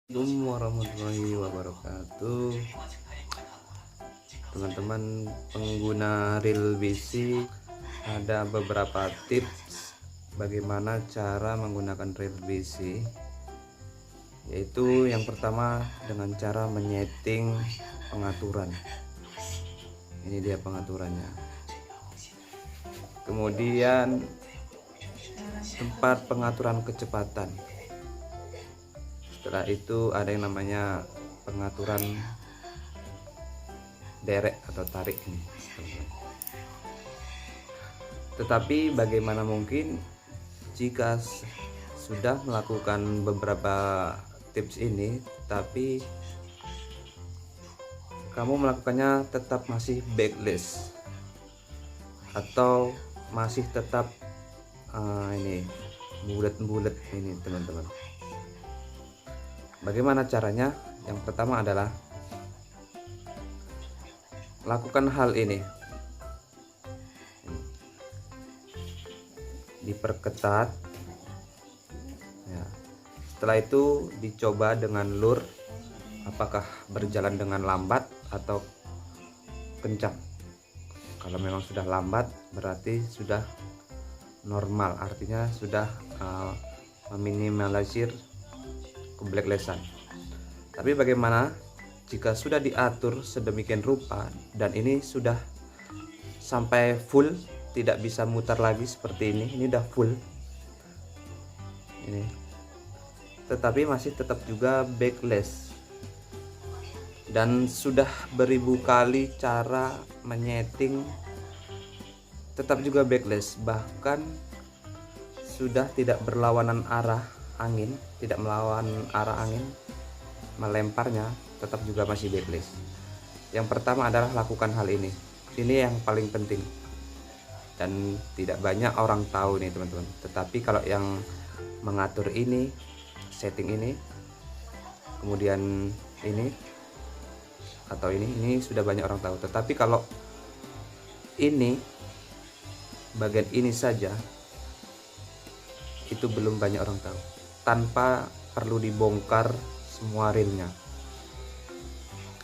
Assalamualaikum warahmatullahi wabarakatuh. Teman-teman pengguna reel BC, ada beberapa tips bagaimana cara menggunakan reel BC, yaitu yang pertama dengan cara menyeting pengaturan. Ini dia pengaturannya. Kemudian tempat pengaturan kecepatan. Setelah itu ada yang namanya pengaturan derek atau tarik ini. Tetapi bagaimana mungkin jika sudah melakukan beberapa tips ini, tapi kamu melakukannya tetap masih backless atau masih tetap ini bulat-bulat ini teman-teman. Bagaimana caranya? Yang pertama adalah lakukan hal ini, diperketat ya. Setelah itu dicoba dengan lur, apakah berjalan dengan lambat atau kencang. Kalau memang sudah lambat berarti sudah normal, artinya sudah meminimalisir keblacklessan. Tapi bagaimana jika sudah diatur sedemikian rupa dan ini sudah sampai full, tidak bisa mutar lagi seperti ini udah full ini, tetapi masih tetap juga backless dan sudah beribu kali cara menyeting tetap juga backless, bahkan sudah tidak berlawanan arah angin, tidak melawan arah angin melemparnya, tetap juga masih backless. Yang pertama adalah lakukan hal ini yang paling penting dan tidak banyak orang tahu nih teman-teman. Tetapi kalau yang mengatur ini, setting ini, kemudian ini atau ini sudah banyak orang tahu. Tetapi kalau ini bagian ini saja itu belum banyak orang tahu, tanpa perlu dibongkar semua reelnya.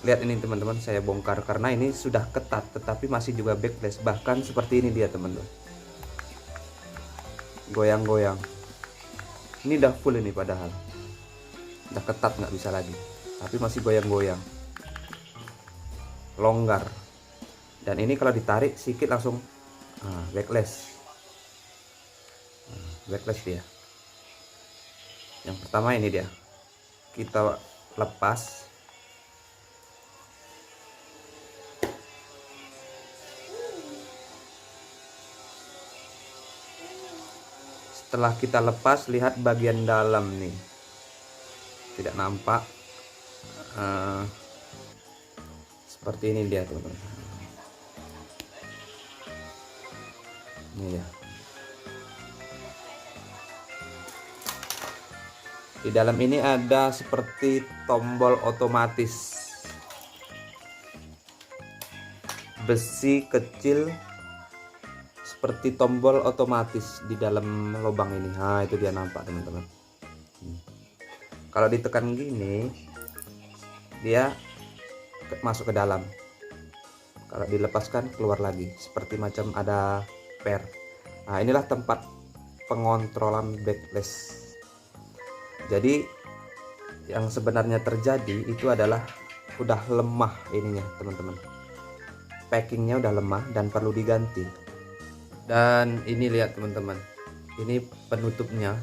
Lihat ini teman-teman, saya bongkar karena ini sudah ketat tetapi masih juga backless. Bahkan seperti ini dia teman-teman, goyang-goyang. Ini udah full ini, padahal udah ketat nggak bisa lagi, tapi masih goyang-goyang, longgar. Dan ini kalau ditarik sedikit langsung backless. Backless dia. Yang pertama ini dia, kita lepas. Setelah kita lepas, lihat bagian dalam nih, tidak nampak seperti ini dia teman-teman. Ini ya. Di dalam ini ada seperti tombol otomatis, besi kecil seperti tombol otomatis di dalam lubang ini. Nah, itu dia nampak teman-teman. Kalau ditekan gini, dia masuk ke dalam. Kalau dilepaskan keluar lagi, seperti macam ada per. Nah, inilah tempat pengontrolan backless. Jadi yang sebenarnya terjadi itu adalah udah lemah ininya teman-teman, packingnya udah lemah dan perlu diganti. Dan ini lihat teman-teman, ini penutupnya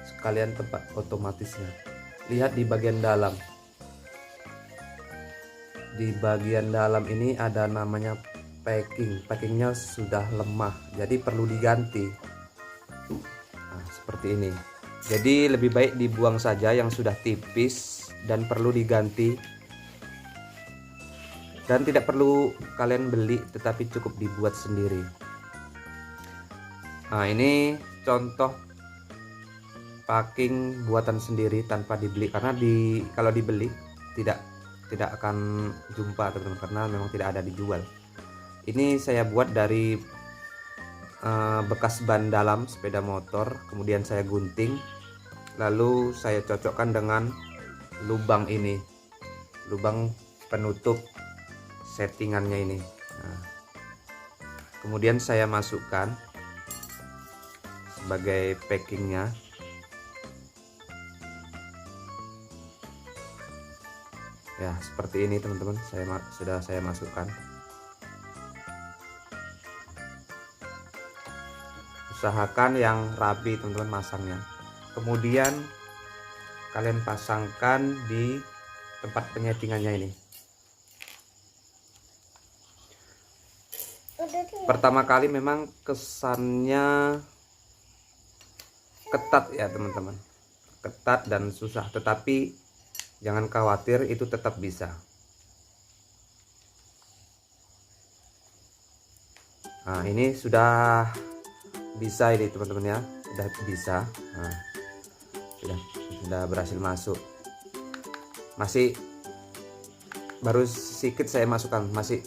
sekalian tempat otomatisnya. Lihat di bagian dalam, di bagian dalam ini ada namanya packingnya sudah lemah, jadi perlu diganti. Nah, seperti ini. Jadi lebih baik dibuang saja yang sudah tipis dan perlu diganti, dan tidak perlu kalian beli, tetapi cukup dibuat sendiri. Nah, ini contoh packing buatan sendiri tanpa dibeli, karena kalau dibeli tidak akan jumpa teman-teman, karena memang tidak ada dijual. Ini saya buat dari bekas ban dalam sepeda motor, kemudian saya gunting, lalu saya cocokkan dengan lubang ini, lubang penutup settingannya ini. Nah, kemudian saya masukkan sebagai packingnya. Ya, seperti ini teman-teman, sudah saya masukkan. Usahakan yang rapi teman-teman masangnya. Kemudian kalian pasangkan di tempat penyetingannya ini. Pertama kali memang kesannya ketat ya teman-teman, ketat dan susah, tetapi jangan khawatir, itu tetap bisa. Nah, ini sudah bisa ini teman-teman ya, sudah bisa. Nah, sudah berhasil masuk. Masih baru sedikit saya masukkan, masih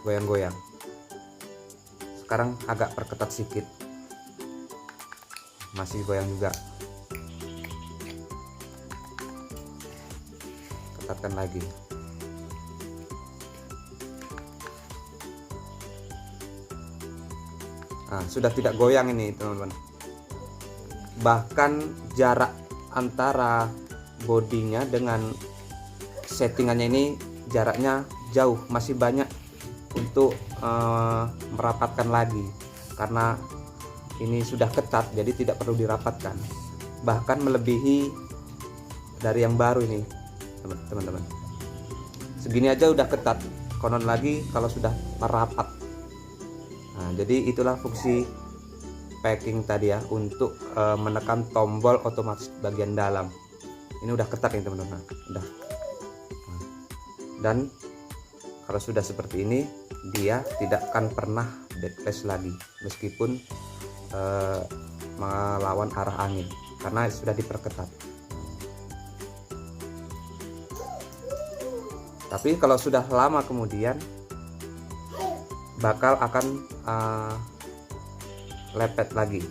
goyang-goyang. Sekarang agak perketat sedikit, masih goyang juga. Ketatkan lagi. Nah, sudah tidak goyang ini teman-teman. Bahkan jarak antara bodinya dengan settingannya ini jaraknya jauh, masih banyak untuk merapatkan lagi, karena ini sudah ketat jadi tidak perlu dirapatkan, bahkan melebihi dari yang baru ini teman-teman. Segini aja udah ketat, konon lagi kalau sudah merapat. Nah, jadi itulah fungsi packing tadi ya, untuk menekan tombol otomatis bagian dalam. Ini udah ketat nih teman-teman, udah. Dan kalau sudah seperti ini, dia tidak akan pernah backlash lagi meskipun melawan arah angin, karena sudah diperketat. Tapi kalau sudah lama kemudian bakal akan lepet lagi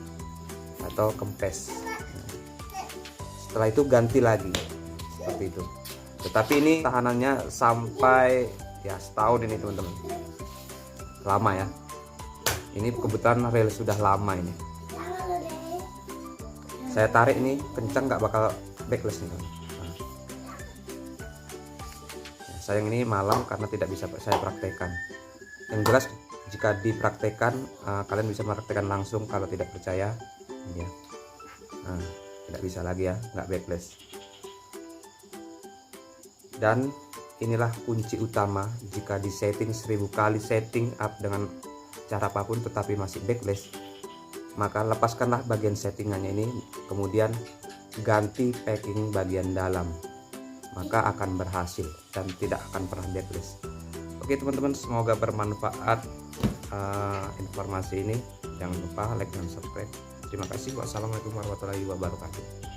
atau kempes. Setelah itu ganti lagi seperti itu. Tetapi ini tahanannya sampai ya setahun ini teman-teman, lama ya. Ini kebetulan rel sudah lama ini. Saya tarik ini kencang, nggak bakal backlash nih teman. Sayang ini malam karena tidak bisa saya praktekkan. Yang jelas jika dipraktekkan kalian bisa mempraktekkan langsung. Kalau tidak percaya ya, tidak bisa lagi ya, nggak backlash. Dan inilah kunci utama, jika di setting 1000 kali setting up dengan cara apapun tetapi masih backlash, maka lepaskanlah bagian settingannya ini, kemudian ganti packing bagian dalam, maka akan berhasil dan tidak akan pernah backlash. Oke teman-teman, semoga bermanfaat informasi ini. Jangan lupa like dan subscribe. Terima kasih. Wassalamualaikum warahmatullahi wabarakatuh.